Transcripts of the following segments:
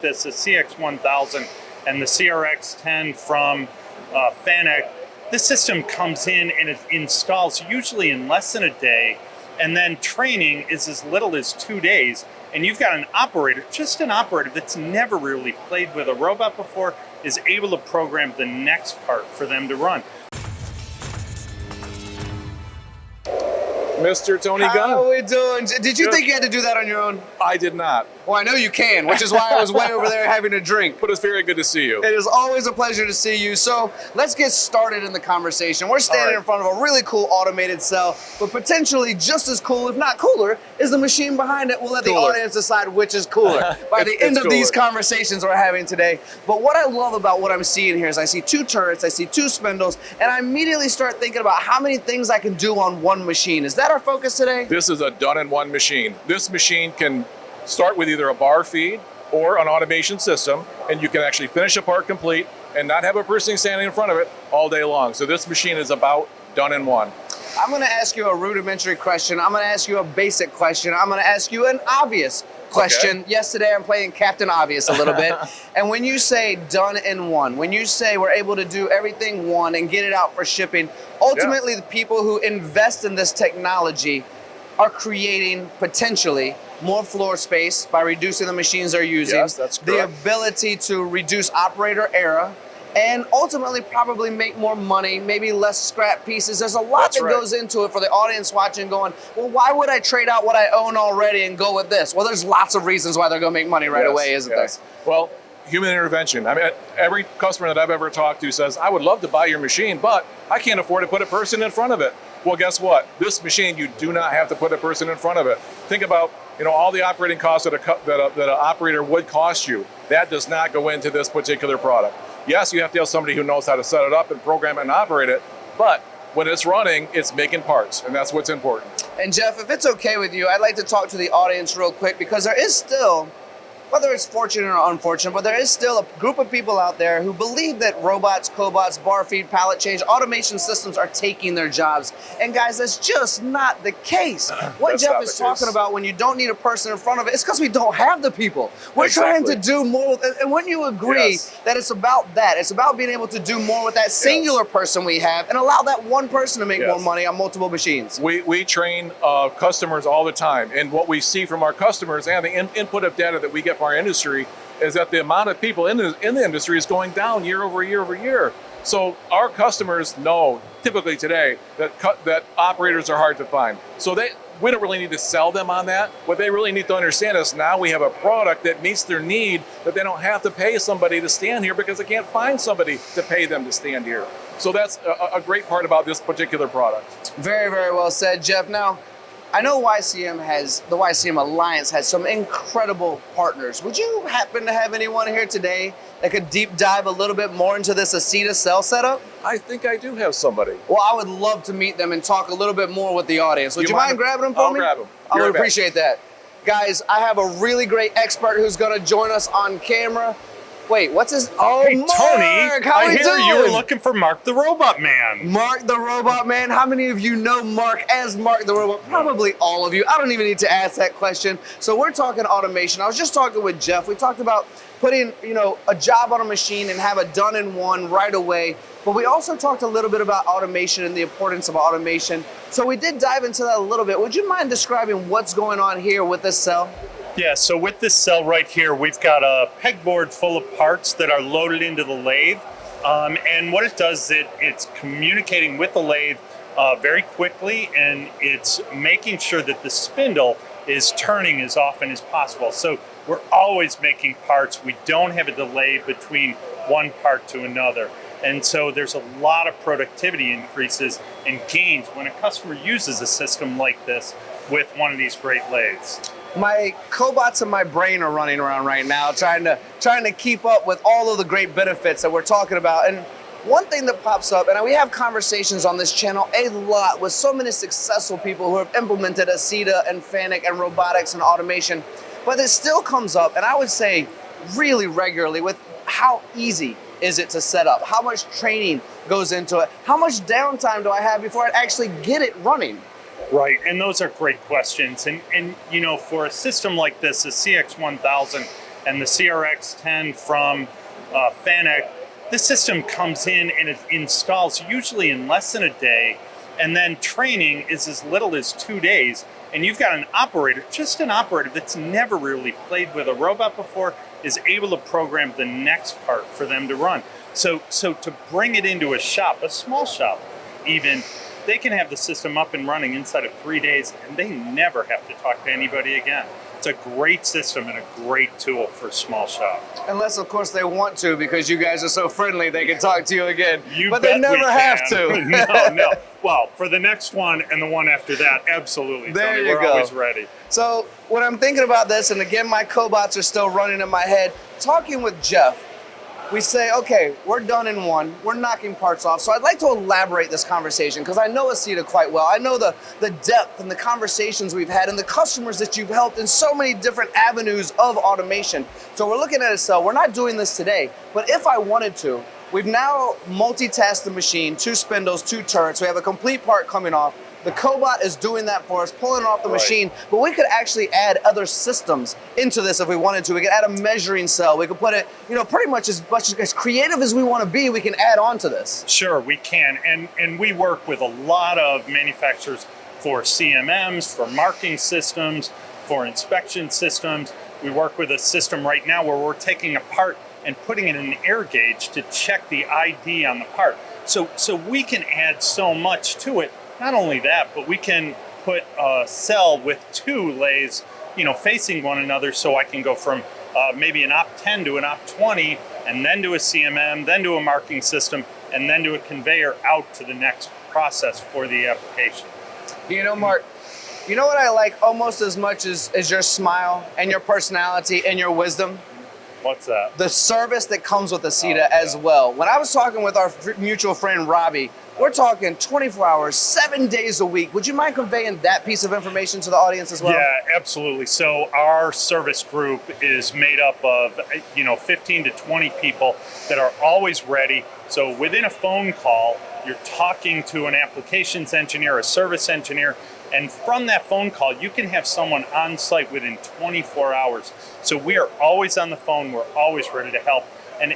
This is CX1000 and the CRX10 from Fanuc. This system comes in and it installs usually in less than a day, and then training is as little as 2 days. And you've got an operator, just an operator that's never really played with a robot before, is able to program the next part for them to run. Mr. Tony Gunn. How are we doing? Did you think you had to do that on your own? I did not. Well, I know you can, which is why I was way over there having a drink. But it's very good to see you. It is always a pleasure to see you. So let's get started in the conversation. We're standing in front of a really cool automated cell, but potentially just as cool, if not cooler, is the machine behind it. We'll let the audience decide which is cooler by the end of these conversations we're having today. But what I love about what I'm seeing here is I see two turrets, I see two spindles, and I immediately start thinking about how many things I can do on one machine. Is that our focus today? This is a done-in-one machine. This machine can start with either a bar feed or an automation system, and you can actually finish a part complete and not have a person standing in front of it all day long. So this machine is about done-in-one. I'm going to ask you a rudimentary question. I'm going to ask you a basic question. I'm going to ask you an obvious question. Okay. Yesterday I'm playing Captain Obvious a little bit. And when you say done in one, when you say we're able to do everything one and get it out for shipping, ultimately the people who invest in this technology are creating potentially more floor space by reducing the machines they're using. Yes, that's correct. The ability to reduce operator error, and ultimately probably make more money, maybe less scrap pieces. There's a lot that goes into it for the audience watching going, well, why would I trade out what I own already and go with this? Well, there's lots of reasons why they're gonna make money right away, isn't there? Well, human intervention. I mean, every customer that I've ever talked to says, I would love to buy your machine, but I can't afford to put a person in front of it. Well, guess what? This machine, you do not have to put a person in front of it. Think about, all the operating costs that an operator would cost you. That does not go into this particular product. Yes, you have to have somebody who knows how to set it up and program it and operate it, but when it's running, it's making parts, and that's what's important. And Jeff, if it's okay with you, I'd like to talk to the audience real quick, because there is still, whether it's fortunate or unfortunate, but there is still a group of people out there who believe that robots, cobots, bar feed, pallet change, automation systems are taking their jobs. And guys, that's just not the case. What Jeff is talking about when you don't need a person in front of it, it's because we don't have the people. We're trying to do more, and wouldn't you agree that it's about that? It's about being able to do more with that singular person we have and allow that one person to make more money on multiple machines. We train customers all the time, and what we see from our customers and the input of data that we get from our industry is that the amount of people in the industry is going down year over year over year. So our customers know typically today that operators are hard to find. So we don't really need to sell them on that. What they really need to understand is now we have a product that meets their need, that they don't have to pay somebody to stand here because they can't find somebody to pay them to stand here. So that's a great part about this particular product. Very, very well said, Jeff. Now, I know the YCM Alliance has some incredible partners. Would you happen to have anyone here today that could deep dive a little bit more into this Acieta cell setup? I think I do have somebody. Well, I would love to meet them and talk a little bit more with the audience. Would you mind grabbing them for me? I'll grab them. I would appreciate that. Guys, I have a really great expert who's gonna join us on camera. Wait, what's his? Oh, hey, Mark, Tony, how I you hear doing? you were looking for Mark the Robot Man. Mark the Robot Man. How many of you know Mark as Mark the Robot? Probably all of you. I don't even need to ask that question. So we're talking automation. I was just talking with Jeff. We talked about putting, a job on a machine and have it done in one right away. But we also talked a little bit about automation and the importance of automation. So we did dive into that a little bit. Would you mind describing what's going on here with this cell? Yeah, so with this cell right here, we've got a pegboard full of parts that are loaded into the lathe. And what it does is it's communicating with the lathe very quickly, and it's making sure that the spindle is turning as often as possible. So we're always making parts. We don't have a delay between one part to another. And so there's a lot of productivity increases and gains when a customer uses a system like this with one of these great lathes. My cobots in my brain are running around right now trying to keep up with all of the great benefits that we're talking about. And one thing that pops up, and we have conversations on this channel a lot with so many successful people who have implemented Acieta and Fanuc and robotics and automation, but it still comes up, and I would say really regularly, with how easy is it to set up? How much training goes into it? How much downtime do I have before I actually get it running? Right, and those are great questions. And for a system like this, the CX1000, and the CRX10 from Fanuc, this system comes in and it installs usually in less than a day, and then training is as little as 2 days. And you've got an operator, just an operator that's never really played with a robot before, is able to program the next part for them to run. So to bring it into a shop, a small shop even, they can have the system up and running inside of 3 days, and they never have to talk to anybody again. It's a great system and a great tool for small shops. Unless, of course, they want to, because you guys are so friendly, they can talk to you again. But bet they never we have can. to. No. Well, for the next one and the one after that, absolutely. There Tony, you we're go. always ready. So when I'm thinking about this, and again, my cobots are still running in my head, talking with Jeff, we say, okay, we're done in one, we're knocking parts off. So I'd like to elaborate this conversation, because I know Acieta quite well. I know the depth and the conversations we've had and the customers that you've helped in so many different avenues of automation. So we're looking at a cell. We're not doing this today, but if I wanted to, we've now multitasked the machine, 2 spindles, 2 turrets. We have a complete part coming off. The cobot is doing that for us, pulling it off the machine, but we could actually add other systems into this if we wanted to. We could add a measuring cell. We could put it, pretty much as creative as we want to be, we can add on to this. Sure, we can. And we work with a lot of manufacturers for CMMs, for marking systems, for inspection systems. We work with a system right now where we're taking a part and putting it in an air gauge to check the ID on the part. So we can add so much to it. Not only that, but we can put a cell with 2 lathes, facing one another, so I can go from maybe an op 10 to an op 20, and then to a CMM, then to a marking system, and then to a conveyor out to the next process for the application. Mark, you know what I like almost as much as your smile and your personality and your wisdom? What's that? The service that comes with Acieta as well. When I was talking with our mutual friend Robbie, we're talking 24 hours, 7 days a week. Would you mind conveying that piece of information to the audience as well? Yeah, absolutely. So our service group is made up of 15 to 20 people that are always ready. So within a phone call, you're talking to an applications engineer, a service engineer, and from that phone call, you can have someone on site within 24 hours. So we are always on the phone. We're always ready to help. And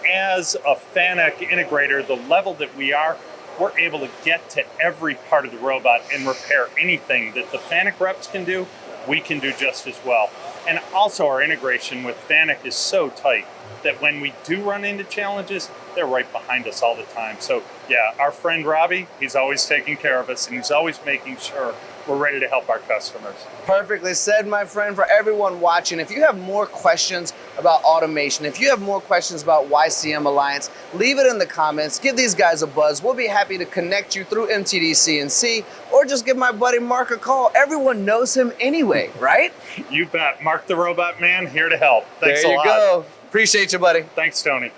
as a Fanuc integrator, the level that we are, we're able to get to every part of the robot and repair anything that the Fanuc reps can do, we can do just as well. And also our integration with Fanuc is so tight that when we do run into challenges, they're right behind us all the time. So yeah, our friend Robbie, he's always taking care of us, and he's always making sure we're ready to help our customers. Perfectly said, my friend. For everyone watching, if you have more questions about automation, if you have more questions about YCM Alliance, leave it in the comments. Give these guys a buzz. We'll be happy to connect you through MTDCNC, or just give my buddy Mark a call. Everyone knows him anyway, right? You bet. Mark the Robot Man, here to help. Thanks a lot. There you go. Appreciate you, buddy. Thanks, Tony.